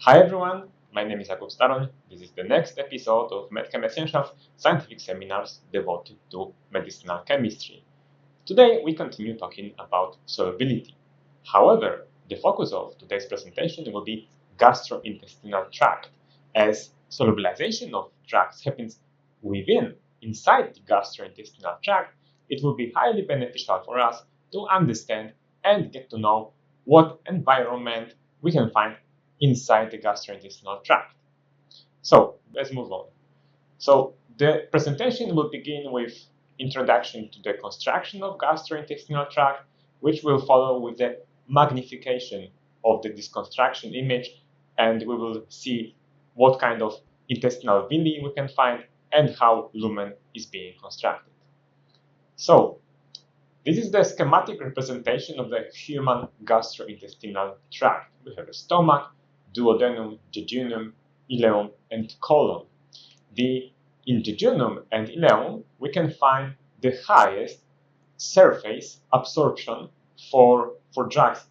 Hi everyone, my name is Jakub Staroń. This is the next episode of MedChem Essentials scientific seminars devoted to medicinal chemistry. Today we continue talking about solubility. However, the focus of today's presentation will be gastrointestinal tract, as solubilization of drugs happens inside the gastrointestinal tract. It will be highly beneficial for us to understand and get to know what environment we can find inside the gastrointestinal tract. So let's move on. So the presentation will begin with introduction to the construction of gastrointestinal tract, which will follow with the magnification of this construction image, and we will see what kind of intestinal villi we can find and how lumen is being constructed. So this is the schematic representation of the human gastrointestinal tract. We have a stomach, duodenum, jejunum, ileum, and colon. In jejunum and ileum, we can find the highest surface absorption for drugs,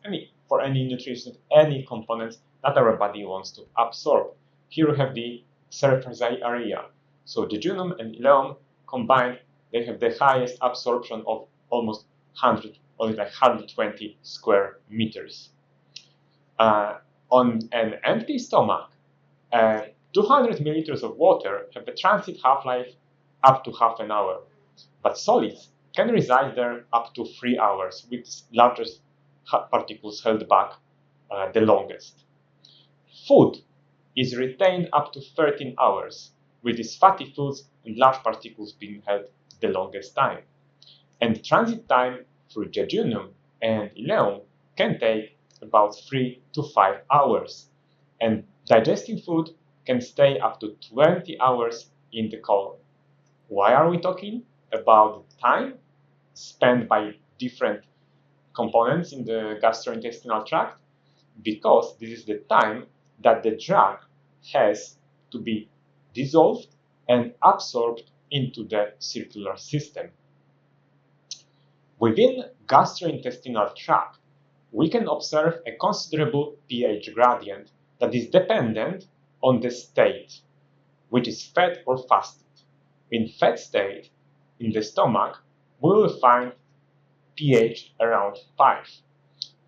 for any nutrition, any components that our body wants to absorb. Here we have the surface area. So jejunum and ileum combined, they have the highest absorption of almost 120 square meters. On an empty stomach, 200 milliliters of water have a transit half-life up to half an hour, but solids can reside there up to 3 hours, with largest particles held back the longest. Food is retained up to 13 hours, with these fatty foods and large particles being held the longest time. And transit time through jejunum and ileum can take about 3 to 5 hours, and digesting food can stay up to 20 hours in the colon. Why are we talking about time spent by different components in the gastrointestinal tract? Because this is the time that the drug has to be dissolved and absorbed into the circular system. Within gastrointestinal tract, we can observe a considerable pH gradient that is dependent on the state, which is fed or fasted. In fed state, in the stomach, we will find pH around 5.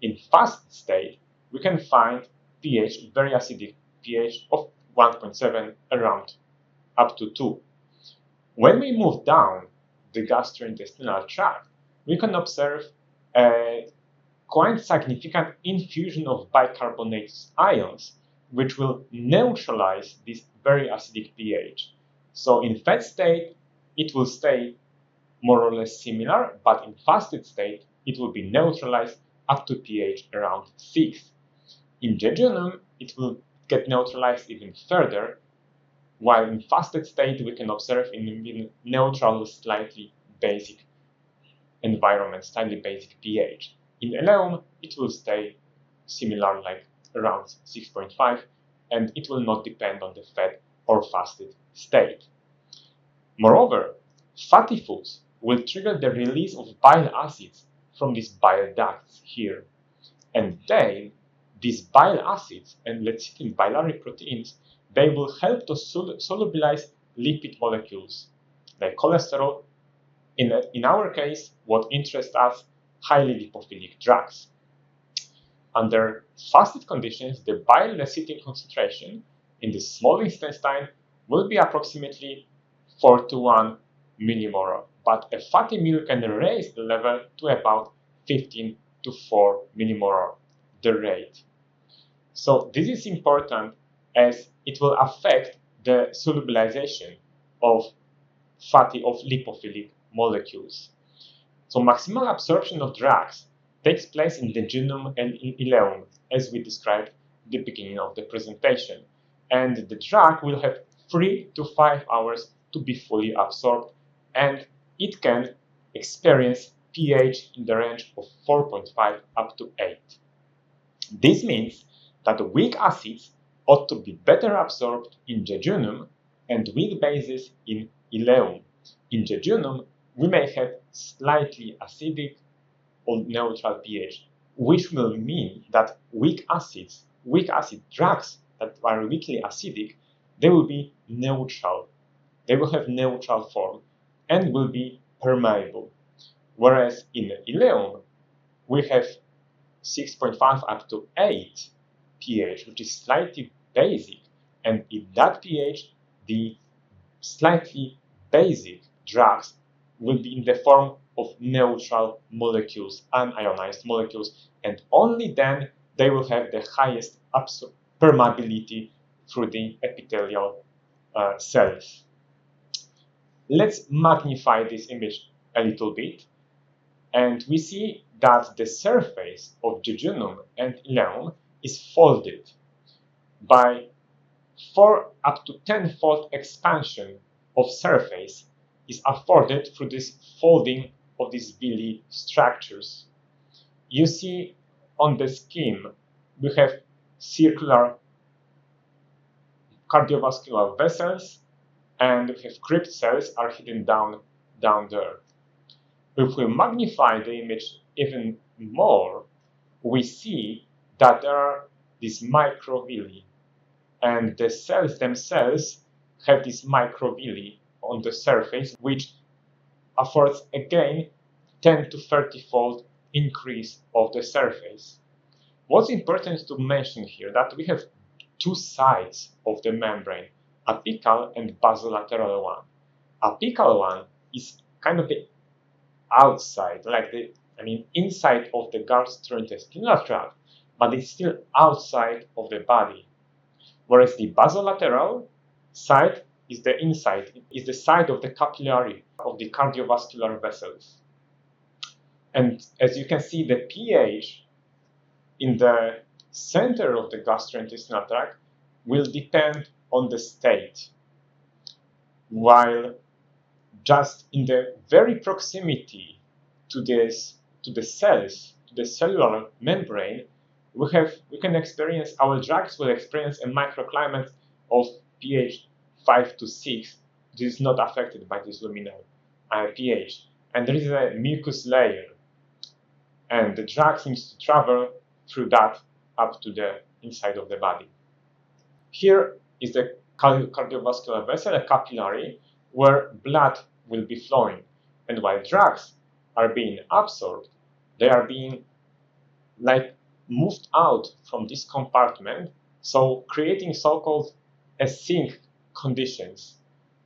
In fasted state, we can find pH, very acidic pH of 1.7, around up to 2. When we move down the gastrointestinal tract, we can observe a quite significant infusion of bicarbonate ions, which will neutralize this very acidic pH. So in fed state, it will stay more or less similar, but in fasted state, it will be neutralized up to pH around 6. In jejunum, it will get neutralized even further, while in fasted state, we can observe in neutral, slightly basic environment, slightly basic pH. In ileum, it will stay similar, like around 6.5, and it will not depend on the fed or fasted state. Moreover, fatty foods will trigger the release of bile acids from these bile ducts here. And then, these bile acids and lecithin biliary proteins, they will help to solubilize lipid molecules like cholesterol. In our case, what interests us, highly lipophilic drugs. Under fasted conditions, the bile lecithin concentration in the small intestine will be approximately 4 to 1 millimolar, but a fatty meal can raise the level to about 15 to 4 millimolar, the rate. So this is important as it will affect the solubilization of lipophilic molecules. So maximal absorption of drugs takes place in the jejunum and in ileum, as we described at the beginning of the presentation. And the drug will have 3 to 5 hours to be fully absorbed, and it can experience pH in the range of 4.5 up to 8. This means that weak acids ought to be better absorbed in jejunum and weak bases in ileum. In jejunum, we may have slightly acidic or neutral pH, which will mean that weak acid drugs that are weakly acidic, they will be neutral. They will have neutral form and will be permeable. Whereas in ileum, we have 6.5 up to 8 pH, which is slightly basic, and in that pH, the slightly basic drugs will be in the form of neutral molecules, unionized molecules, and only then they will have the highest permeability through the epithelial cells. Let's magnify this image a little bit, and we see that the surface of jejunum and ileum is folded by 4 up to 10-fold expansion of surface is afforded through this folding of these villi structures. You see on the scheme we have circular cardiovascular vessels, and we have crypt cells are hidden down there. If we magnify the image even more, we see that there are these microvilli, and the cells themselves have these microvilli on the surface, which affords again 10 to 30-fold increase of the surface. What's important to mention here that we have two sides of the membrane, apical and basolateral one. Apical one is kind of the outside, like inside of the gastrointestinal tract, but it's still outside of the body. Whereas the basolateral side is the inside, is the side of the capillary of the cardiovascular vessels. And as you can see, the pH in the center of the gastrointestinal tract will depend on the state, while just in the very proximity to the cells, to the cellular membrane, we can experience, our drugs will experience a microclimate of pH 5 to 6. This is not affected by this luminal pH. And there is a mucus layer, and the drug seems to travel through that up to the inside of the body. Here is the cardiovascular vessel, a capillary, where blood will be flowing. And while drugs are being absorbed, they are being moved out from this compartment, so creating so-called async conditions.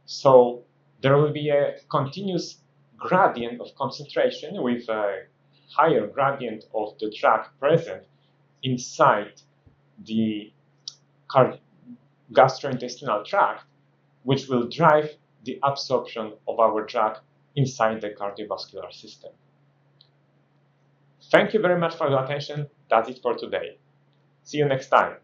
So there will be a continuous gradient of concentration with a higher gradient of the drug present inside the gastrointestinal tract, which will drive the absorption of our drug inside the cardiovascular system. Thank you very much for your attention. That's it for today. See you next time.